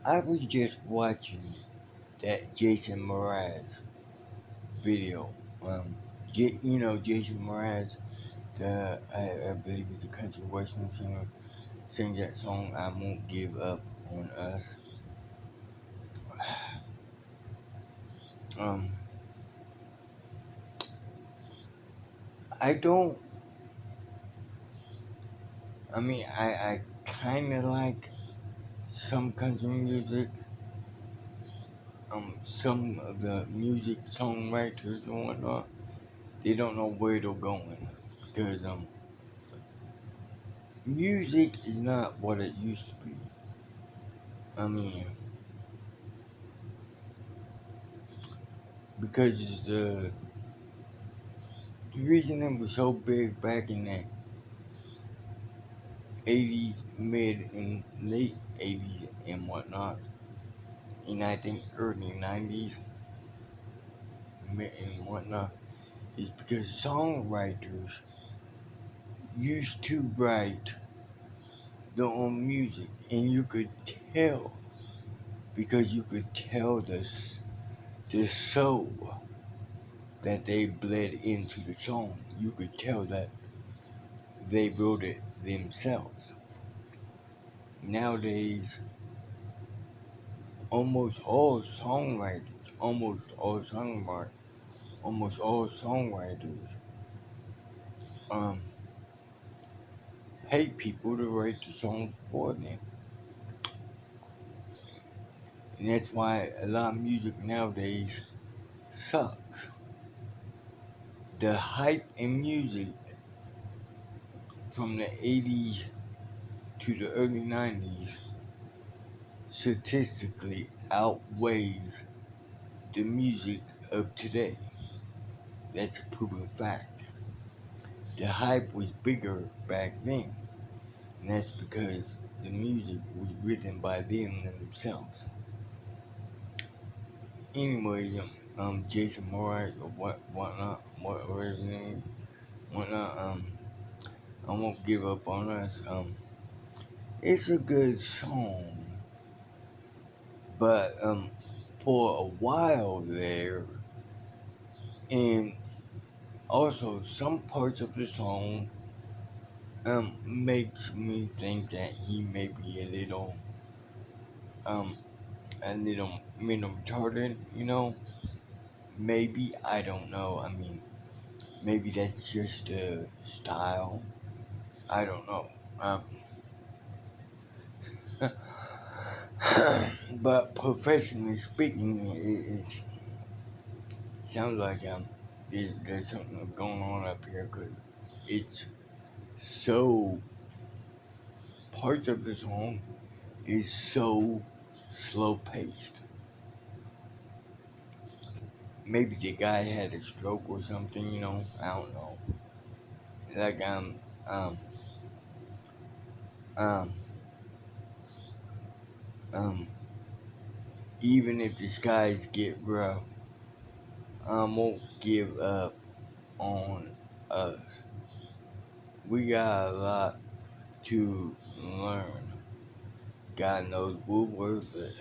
I was just watching that Jason Mraz video. Um, Jason Mraz, I believe he's a country western singer, sings that song "I Won't Give Up on Us." Um, I don't. I mean, I kind of like some country music. Some of the music songwriters and whatnot, they don't know where they're going because music is not what it used to be. I mean, because the reason it was so big back in the 80s, mid and late 80s and whatnot, and I think early 90s, mid and whatnot, is because songwriters used to write their own music, and you could tell because you could tell the soul that they bled into the song. You could tell that they wrote it themselves. Nowadays, almost all songwriters, almost all songwriters, um, pay people to write the songs for them, and that's why a lot of music nowadays sucks. The hype in music from the 80s to the early 90s statistically outweighs the music of today. That's a proven fact. The hype was bigger back then, and that's because the music was written by them themselves. Anyways, Jason Mraz or whatever his name, whatnot, I won't give up on us. It's a good song, but for a while there, and also some parts of the song makes me think that he may be um a little retarded, maybe, I don't know. I mean, maybe that's just a style, I don't know. um but professionally speaking, it sounds like there's something going on up here because it's so parts of the song is so slow paced. Maybe the guy had a stroke or something, I don't know. Like um um um even if the skies get rough, I won't give up on us. We got a lot to learn. God knows we're worth it.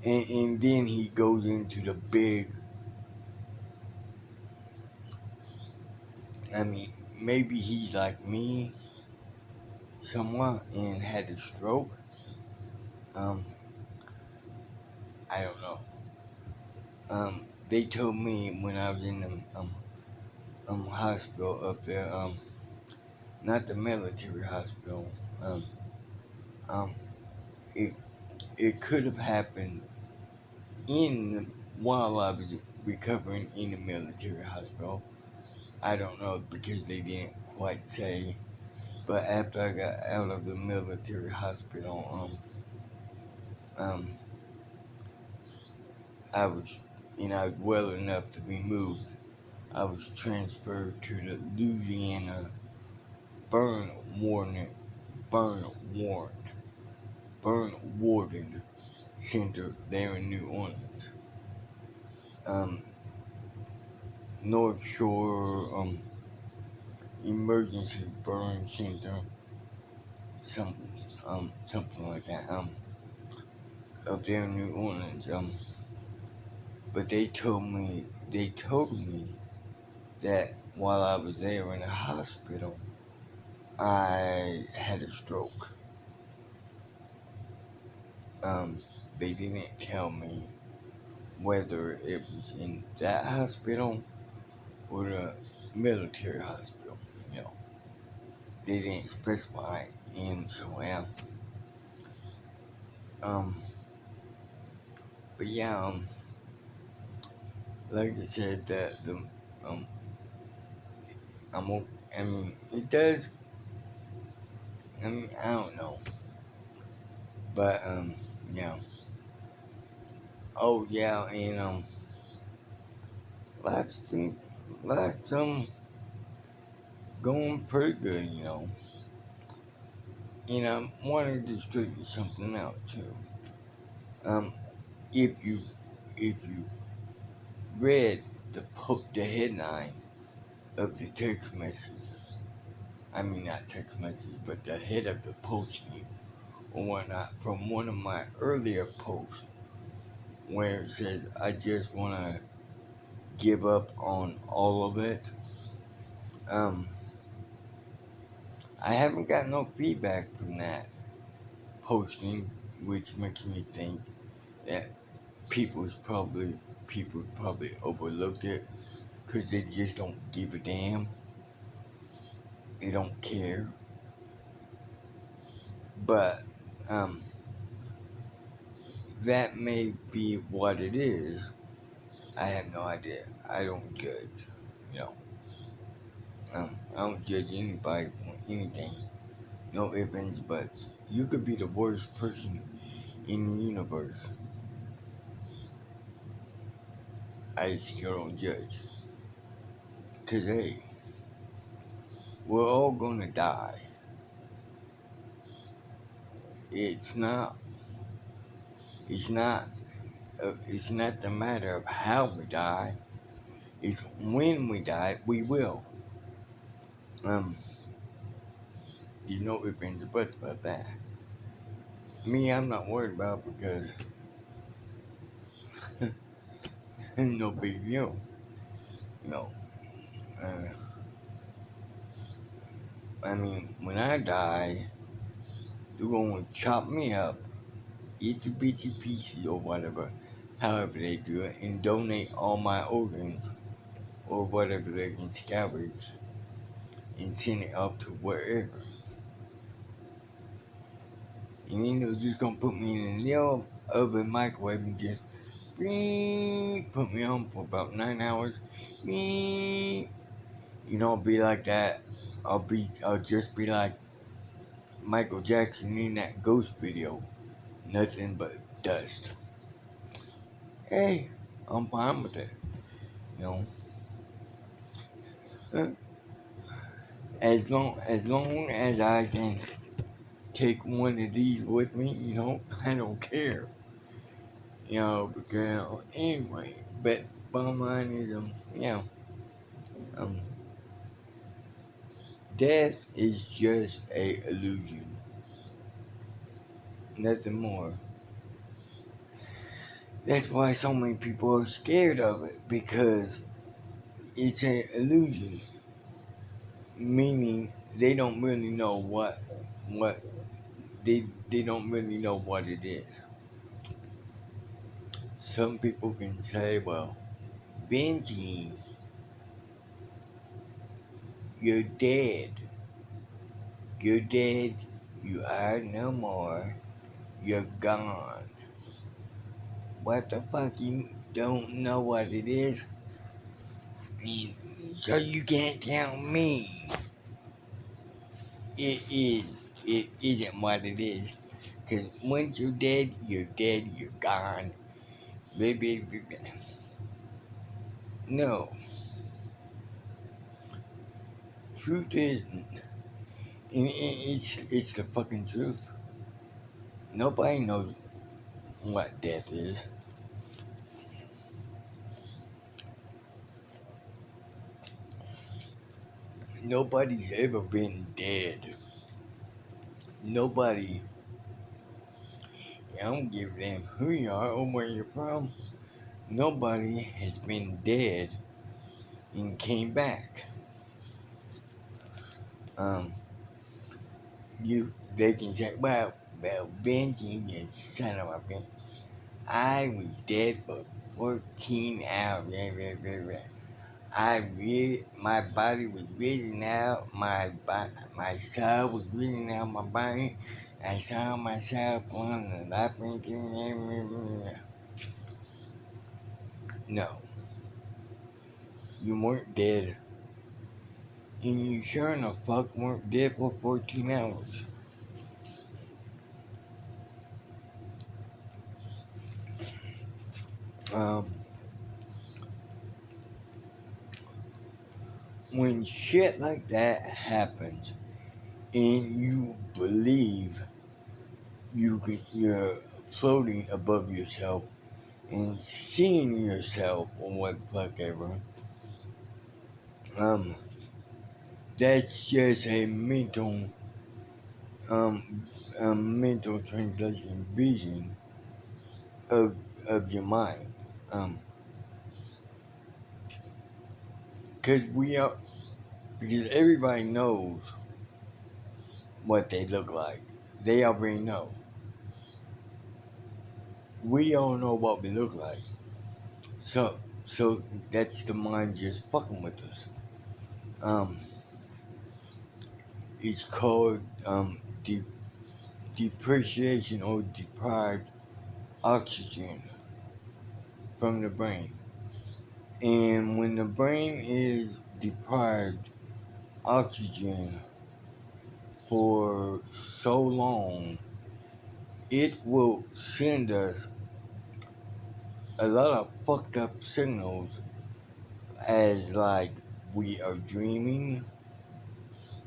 And then he goes into the big, I mean, maybe he's like me somewhat and had a stroke. Um, I don't know. They told me when I was in the hospital up there, not the military hospital. Um, um, it it could have happened in the, while I was recovering in the military hospital. I don't know because they didn't quite say. But after I got out of the military hospital, um, I was, well enough to be moved. I was transferred to the Louisiana burn warden, burn warrant, burn warden center there in New Orleans. Um, North Shore Emergency Burn Center, something like that. up there in New Orleans. But they told me that while I was there in the hospital, I had a stroke. Um, they didn't tell me whether it was in that hospital or the military hospital. You know, they didn't specify, and so yeah. Um, but yeah, like I said, that the um, I mean, it does. I mean, I don't know, but yeah. Oh yeah, and life's life's going pretty good, you know. And I wanted to straighten something out too. Um, if you if you read the headline of the text message, I mean not text message, but the head of the posting or whatnot from one of my earlier posts where it says I just want to give up on all of it. Um, I haven't got no feedback from that posting, which makes me think that people probably overlooked it because they just don't give a damn. They don't care. But um, that may be what it is. I have no idea. I don't judge. You know, I don't judge anybody for anything. No ifs, ands, buts. You could be the worst person in the universe. I still don't judge. Cause hey, we're all gonna die. It's not. It's not. It's not the matter of how we die. It's when we die. We will. Um. There's no ifs, ands, or buts about that. Me, I'm not worried about because no big deal. No. Uh, I mean, when I die, they're gonna chop me up, itty bitty pieces or whatever, however they do it, and donate all my organs or whatever they can scavenge and send it up to wherever. And then they're just gonna put me in a little oven microwave and just put me on for about 9 hours. I'll be like that. I'll just be like Michael Jackson in that Ghost video. Nothing but dust. Hey, I'm fine with it. You know, as long as I can take one of these with me, I don't care. Because anyway, but bottom line is, um, death is just a illusion, nothing more. That's why so many people are scared of it because it's an illusion, meaning they don't really know what they don't really know what it is. Some people can say, well, Benji, you're dead. You're dead. You are no more. You're gone. What the fuck? You don't know what it is? So you can't tell me it is. It isn't what it is. Because once you're dead, you're gone. Baby. No. Truth is, it's the fucking truth. Nobody knows what death is. Nobody's ever been dead. Nobody I don't give a damn who you are or where you're from. Nobody has been dead and came back. Um, they can say, well, Benji, you son of a bitch. I was dead for 14 hours. My body was risen out. My soul was risen out of my body. I saw myself on the lap. No, you weren't dead. And you sure in the fuck weren't dead for 14 hours. Um, when shit like that happens and you believe you're floating above yourself and seeing yourself or what the fuck ever, um, that's just a um, mental translation vision of of your mind. Um, cause we are because everybody knows what they look like. They already know. We all know what we look like. So that's the mind just fucking with us. Um, it's called depreciation or deprived oxygen from the brain. And when the brain is deprived oxygen for so long, it will send us a lot of fucked up signals as like we are dreaming,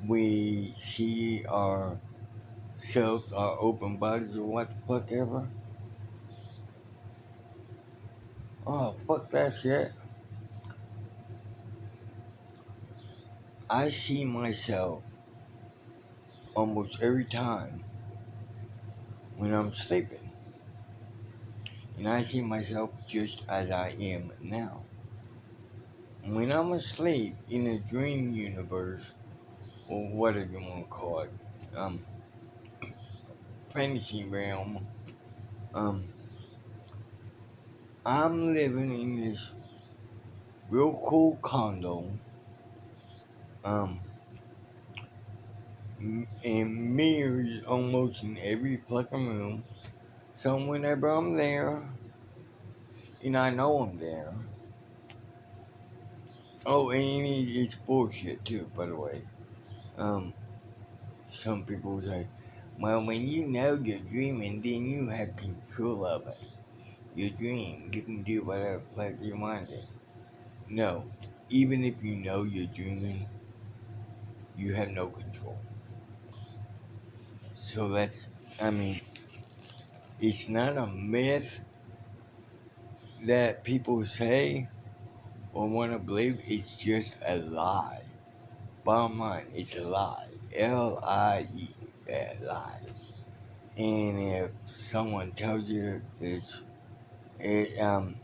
we see ourselves, our open bodies, or what the fuck ever. Oh, fuck that shit. I see myself almost every time when I'm sleeping. And I see myself just as I am now. When I'm asleep in a dream universe, or whatever you want to call it, um, fantasy realm, um, I'm living in this real cool condo, um, and mirrors almost in every fucking room. So whenever I'm there, and I know I'm there. Oh, and it's bullshit too, by the way. Um, some people say, well, when you know you're dreaming, then you have control of it. Your dream, you can do whatever fuck you want it. No, even if you know you're dreaming, you have no control. So I mean, it's not a myth that people say or want to believe, it's just a lie. Bottom line, it's a lie. Lie. A lie. And if someone tells you this, because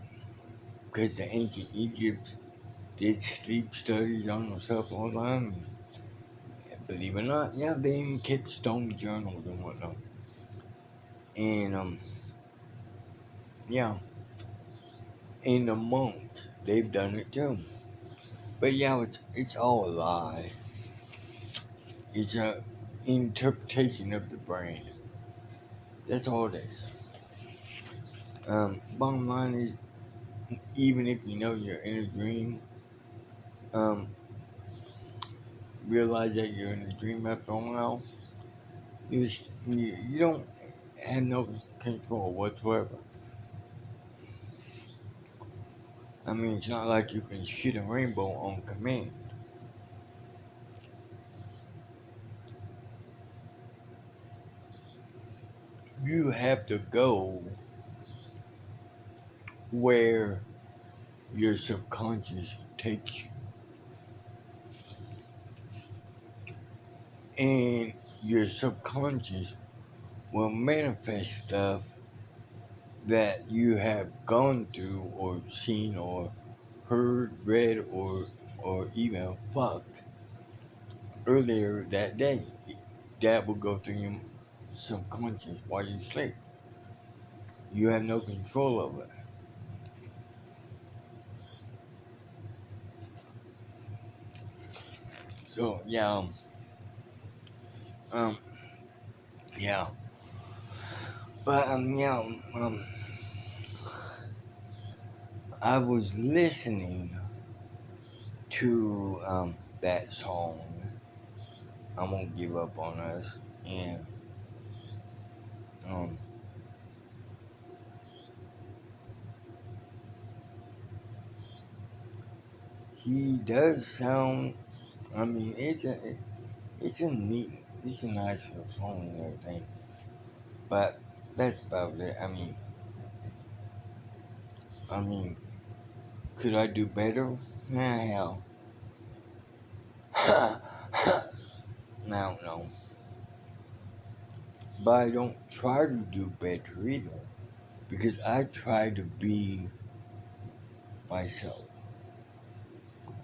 the ancient Egypt did sleep studies on themselves all the time, believe it or not, yeah, they even kept stone journals and whatnot. And, yeah, and the monks, they've done it too. But yeah, it's all a lie. It's a interpretation of the brain. That's all it is. Bottom line is, even if you know you're in a dream, um, realize that you're in a dream after a while. You don't have no control whatsoever. I mean, it's not like you can shoot a rainbow on command. You have to go where your subconscious takes you. And your subconscious will manifest stuff that you have gone through or seen or heard, read, or even fucked earlier that day. That will go through your subconscious while you sleep. You have no control of it. So um, yeah, but I was listening to that song. I won't give up on us, and um, he does sound. I mean, it's a nice little song and everything. But that's about it. I mean, could I do better? Nah, hell, I don't know. But I don't try to do better either, because I try to be myself.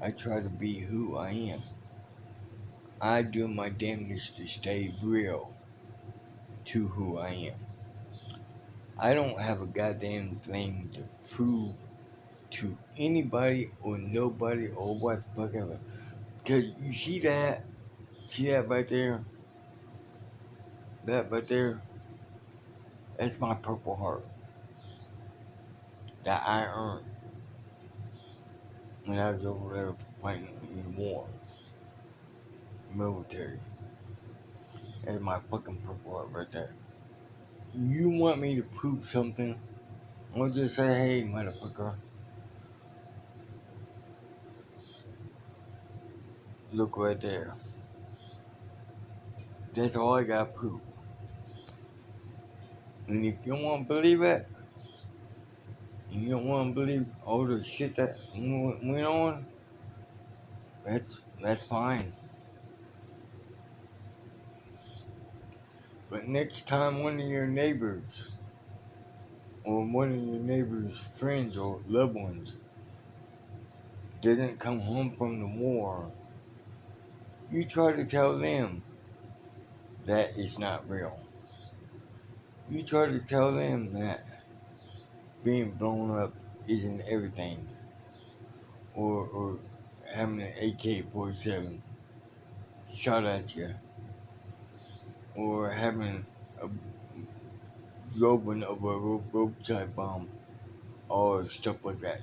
I try to be who I am. I do my damnedest to stay real to who I am. I don't have a goddamn thing to prove to anybody or nobody or what the fuck ever. Because you see that right there, that right there, that's my Purple Heart that I earned when I was over there fighting in the war, military. That's my fucking Purple Heart right there. You want me to prove something? I'll just say, hey, motherfucker, look right there. That's all I got to prove. And if you don't want to believe it, and you don't want to believe all the shit that went on, that's fine. But next time one of your neighbors or one of your neighbor's friends or loved ones doesn't come home from the war, you try to tell them that it's not real. You try to tell them that being blown up isn't everything, or having an AK-47 shot at you, or having a dropping of a roadside bomb, or stuff like that.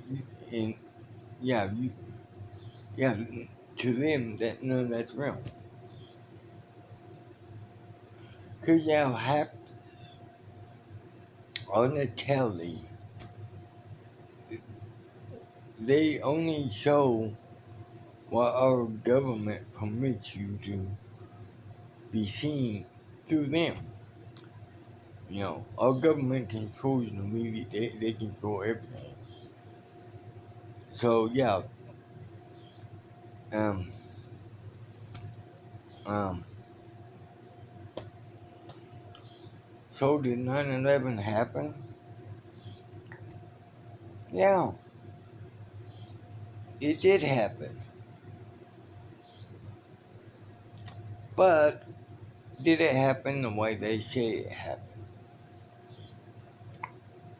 And yeah, yeah, to them that none of that's real. Cause yeah, on the telly, they only show what our government permits you to be seen through them. You know, our government controls the media, they control everything. So yeah, um, um, so did 9/11 happen? Yeah, it did happen. But did it happen the way they say it happened?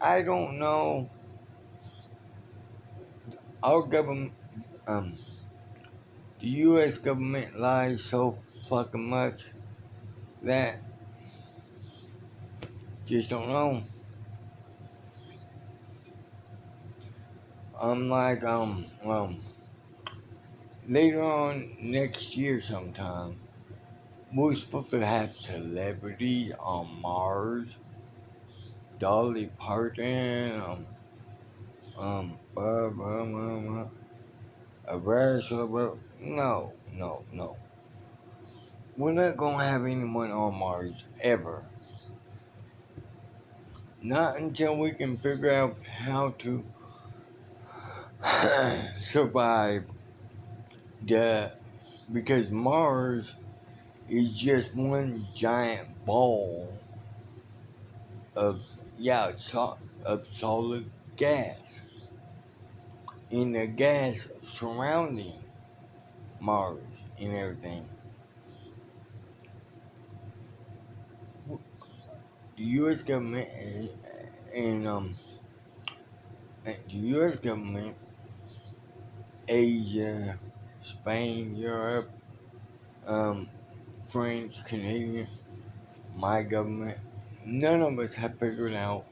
I don't know. Our government, um, the U.S. government lies so fucking much that just don't know. I'm like, later on next year sometime, we're supposed to have celebrities on Mars, Dolly Parton, a wrestler. No, no, no. We're not gonna have anyone on Mars ever. Not until we can figure out how to survive the because Mars is just one giant ball of yeah, of solid gas and the gas surrounding Mars and everything. The U.S. government and the U.S. government, Asia, Spain, Europe, um, French, Canadian, my government, none of us have figured out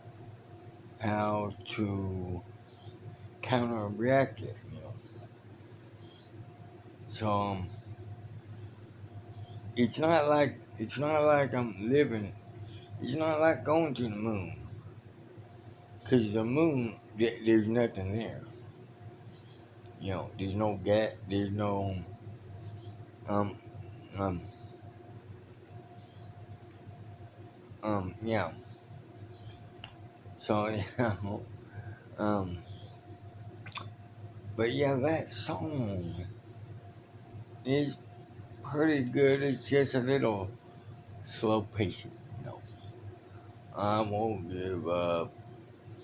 how to counteract it. So it's not like I'm living. It's not like going to the moon, cause the moon there's nothing there. There's no gas. There's no um um yeah. So um but yeah, that song is pretty good. It's just a little slow pacing. I won't give up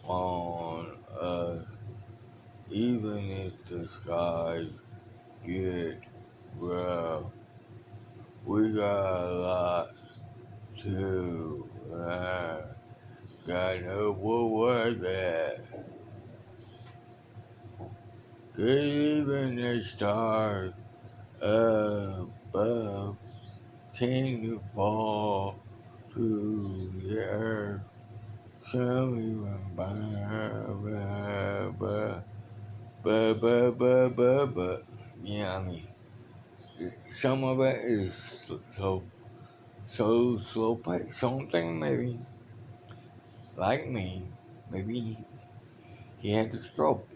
on us, even if the skies get rough. We got a lot to learn. Got no work that. 'Cause even the stars above can fall to the earth. Some even but. Yeah, some of it is so slow paced. Something maybe like me, maybe he had a stroke.